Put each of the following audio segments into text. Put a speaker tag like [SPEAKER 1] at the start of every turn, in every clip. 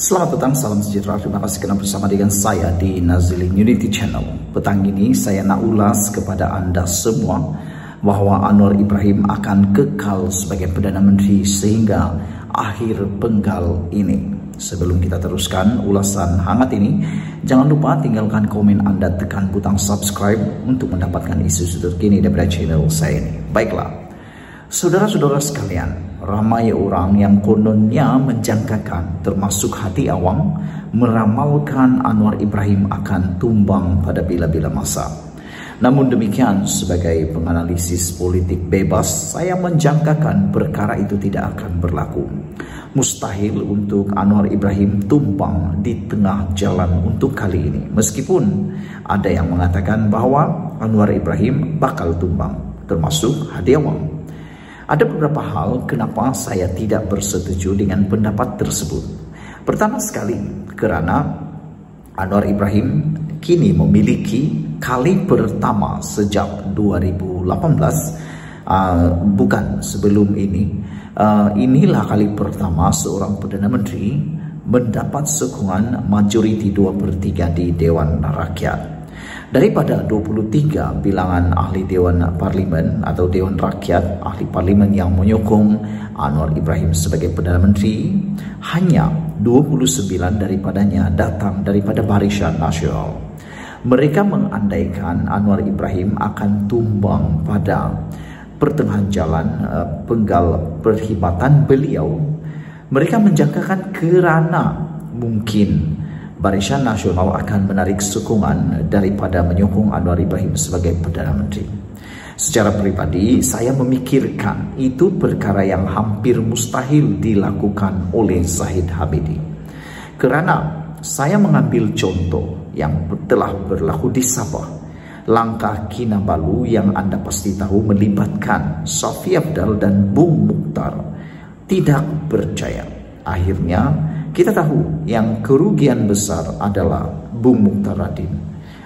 [SPEAKER 1] Selamat petang, salam sejahtera. Terima kasih kerana bersama dengan saya di Nazilin Unity Channel. Petang ini saya nak ulas kepada anda semua bahawa Anwar Ibrahim akan kekal sebagai Perdana Menteri sehingga akhir penggal ini. Sebelum kita teruskan ulasan hangat ini, jangan lupa tinggalkan komen anda, tekan butang subscribe untuk mendapatkan isu terkini daripada channel saya ini. Baiklah, saudara-saudara sekalian, ramai orang yang kononnya menjangkakan, termasuk hati awam, meramalkan Anwar Ibrahim akan tumbang pada bila-bila masa. Namun demikian, sebagai penganalisis politik bebas, saya menjangkakan perkara itu tidak akan berlaku. Mustahil untuk Anwar Ibrahim tumbang di tengah jalan untuk kali ini. Meskipun ada yang mengatakan bahawa Anwar Ibrahim bakal tumbang, termasuk hati awam. Ada beberapa hal kenapa saya tidak bersetuju dengan pendapat tersebut. Pertama sekali, kerana Anwar Ibrahim kini memiliki kali pertama sejak 2018, bukan sebelum ini. Inilah kali pertama seorang Perdana Menteri mendapat sokongan majoriti 2/3 di Dewan Rakyat. Daripada 23 bilangan ahli Dewan Parlimen atau Dewan Rakyat, ahli Parlimen yang menyokong Anwar Ibrahim sebagai Perdana Menteri, hanya 29 daripadanya datang daripada Barisan Nasional. Mereka mengandaikan Anwar Ibrahim akan tumbang pada pertengahan jalan penggal perkhidmatan beliau. Mereka menjangkakan kerana mungkin Barisan Nasional akan menarik sokongan daripada menyokong Anwar Ibrahim sebagai Perdana Menteri. Secara pribadi, saya memikirkan itu perkara yang hampir mustahil dilakukan oleh Zahid Hamidi. Kerana saya mengambil contoh yang telah berlaku di Sabah. Langkah Kinabalu yang anda pasti tahu melibatkan Safi Afdal dan Bung Mukhtar tidak berjaya. Akhirnya kita tahu yang kerugian besar adalah Bung Mukhtar Radin.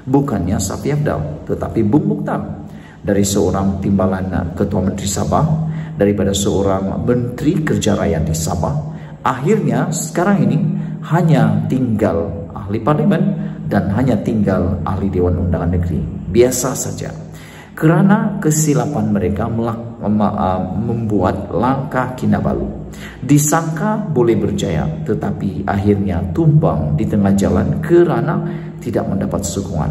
[SPEAKER 1] Bukannya Safi Afdal, tetapi Bung Mukhtar. Dari seorang timbalan Ketua Menteri Sabah, daripada seorang Menteri Kerja Raya di Sabah. Akhirnya sekarang ini hanya tinggal ahli parlimen dan hanya tinggal ahli Dewan Undangan Negeri. Biasa saja. Kerana kesilapan mereka membuat langkah Kinabalu. Disangka boleh berjaya, tetapi akhirnya tumbang di tengah jalan kerana tidak mendapat sokongan.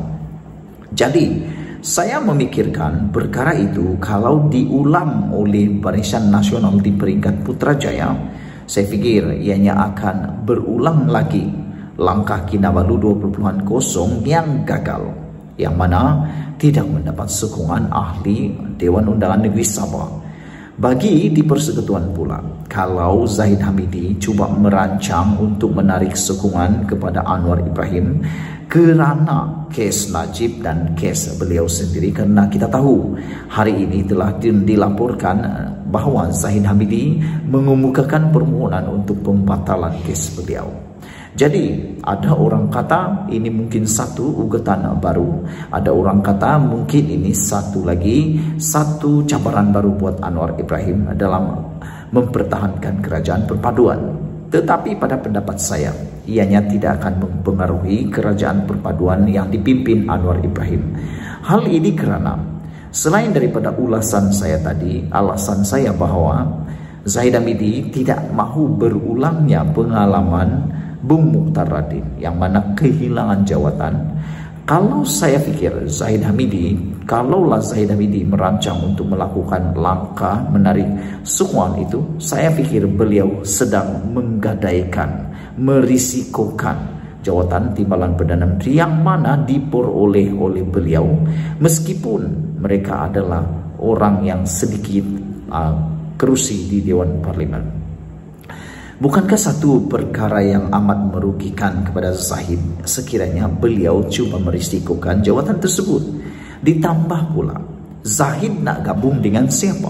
[SPEAKER 1] Jadi, saya memikirkan perkara itu kalau diulang oleh Barisan Nasional di peringkat Putrajaya, saya fikir ianya akan berulang lagi langkah Kinabalu 2.0 yang gagal, yang mana tidak mendapat sokongan ahli Dewan Undangan Negeri Sabah. Bagi di Persekutuan pula, kalau Zahid Hamidi cuba merancang untuk menarik sokongan kepada Anwar Ibrahim kerana kes Najib dan kes beliau sendiri, kerana kita tahu hari ini telah dilaporkan bahawa Zahid Hamidi mengemukakan permohonan untuk pembatalan kes beliau. Jadi, ada orang kata ini mungkin satu ugatan baru. Ada orang kata mungkin ini satu cabaran baru buat Anwar Ibrahim dalam mempertahankan kerajaan perpaduan. Tetapi pada pendapat saya, ianya tidak akan mempengaruhi kerajaan perpaduan yang dipimpin Anwar Ibrahim. Hal ini kerana, selain daripada ulasan saya tadi, alasan saya bahawa Zahid Hamidi tidak mahu berulangnya pengalaman Bung Mukhtar Radin yang mana kehilangan jawatan. Kalaulah Zahid Hamidi merancang untuk melakukan langkah menarik sokongan itu, saya fikir beliau sedang menggadaikan, merisikokan jawatan timbalan Perdana Menteri yang mana diperoleh oleh beliau, meskipun mereka adalah orang yang sedikit kerusi di Dewan Parlimen. Bukankah satu perkara yang amat merugikan kepada Zahid sekiranya beliau cuba merisikokan jawatan tersebut? Ditambah pula, Zahid nak gabung dengan siapa?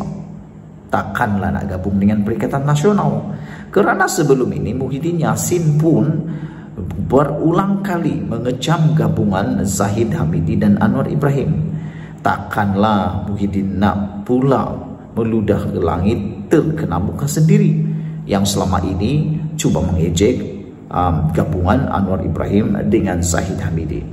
[SPEAKER 1] Takkanlah nak gabung dengan Perikatan Nasional. Kerana sebelum ini Muhyiddin Yassin pun berulang kali mengecam gabungan Zahid Hamidi dan Anwar Ibrahim. Takkanlah Muhyiddin nak pula meludah ke langit terkena muka sendiri, yang selama ini cuba mengejek gabungan Anwar Ibrahim dengan Zahid Hamidi.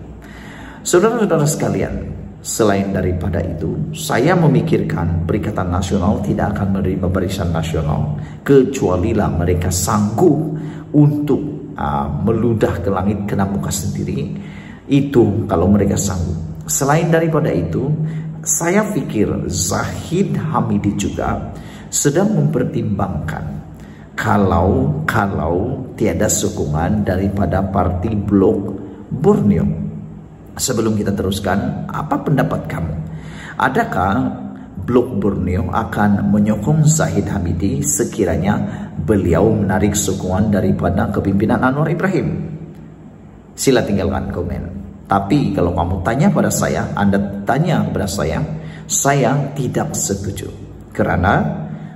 [SPEAKER 1] Saudara-saudara sekalian, selain daripada itu, saya memikirkan Perikatan Nasional tidak akan menerima Barisan Nasional kecualilah mereka sanggup untuk meludah ke langit kena muka sendiri. Itu kalau mereka sanggup. Selain daripada itu, saya pikir Zahid Hamidi juga sedang mempertimbangkan kalau tiada sokongan daripada parti Blok Borneo. Sebelum kita teruskan, apa pendapat kamu? Adakah Blok Borneo akan menyokong Zahid Hamidi sekiranya beliau menarik sokongan daripada kepimpinan Anwar Ibrahim? Sila tinggalkan komen. Tapi kalau kamu tanya pada saya, Anda tanya kepada saya tidak setuju. Karena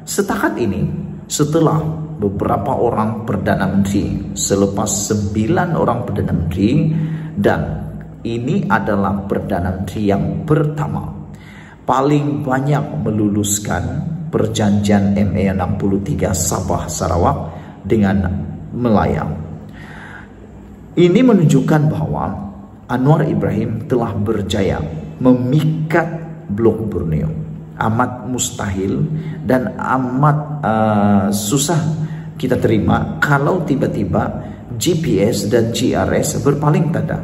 [SPEAKER 1] setakat ini, setelah beberapa orang Perdana Menteri, selepas 9 orang Perdana Menteri, dan ini adalah Perdana Menteri yang pertama paling banyak meluluskan perjanjian ME 63 Sabah Sarawak dengan Melayang. Ini menunjukkan bahwa Anwar Ibrahim telah berjaya memikat Blok Borneo. Amat mustahil dan amat susah kita terima kalau tiba-tiba GPS dan GRS berpaling tada.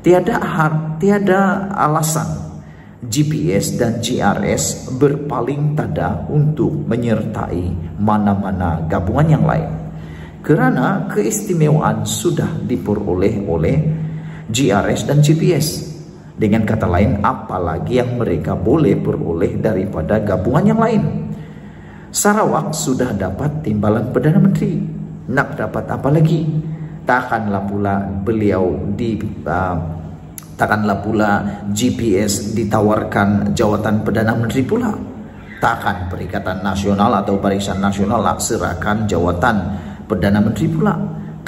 [SPEAKER 1] Tiada alasan GPS dan GRS berpaling tada untuk menyertai mana-mana gabungan yang lain. Karena keistimewaan sudah diperoleh oleh GRS dan GPS. Dengan kata lain, apalagi yang mereka boleh peroleh daripada gabungan yang lain. Sarawak sudah dapat timbalan Perdana Menteri. Nak dapat apa lagi? Takkanlah pula GPS ditawarkan jawatan Perdana Menteri pula. Takkan Perikatan Nasional atau Barisan Nasional serahkan jawatan Perdana Menteri pula.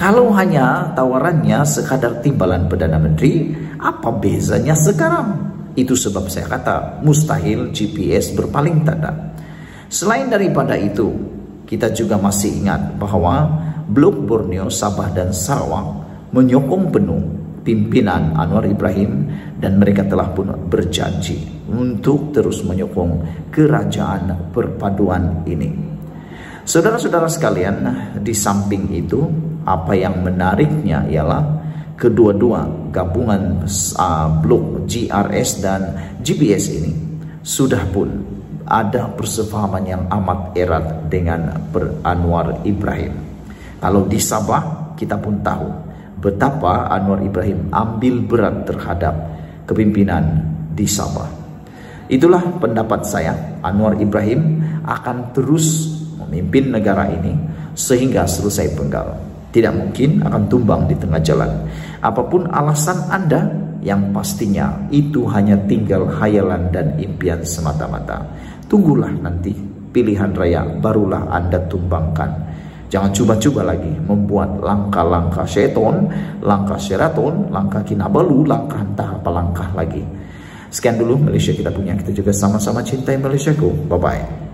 [SPEAKER 1] Kalau hanya tawarannya sekadar timbalan Perdana Menteri, apa bezanya sekarang? Itu sebab saya kata mustahil GPS berpaling tada. Selain daripada itu, kita juga masih ingat bahwa Blok Borneo, Sabah dan Sarawak menyokong penuh pimpinan Anwar Ibrahim dan mereka telah pun berjanji untuk terus menyokong kerajaan perpaduan ini. Saudara-saudara sekalian, di samping itu, apa yang menariknya ialah kedua-dua gabungan Blok GRS dan GPS ini sudah pun ada persefahaman yang amat erat dengan Anwar Ibrahim. Kalau di Sabah, kita pun tahu betapa Anwar Ibrahim ambil berat terhadap kepimpinan di Sabah. Itulah pendapat saya, Anwar Ibrahim akan terus memimpin negara ini sehingga selesai penggal. Tidak mungkin akan tumbang di tengah jalan. Apapun alasan Anda, yang pastinya itu hanya tinggal hayalan dan impian semata-mata. Tunggulah nanti pilihan raya, barulah Anda tumbangkan. Jangan coba-coba lagi membuat langkah-langkah seton, langkah Sheraton, langkah Kinabalu, langkah entah apa langkah lagi. Sekian dulu Malaysia kita punya. Kita juga sama-sama cintai Malaysiaku. Bye-bye.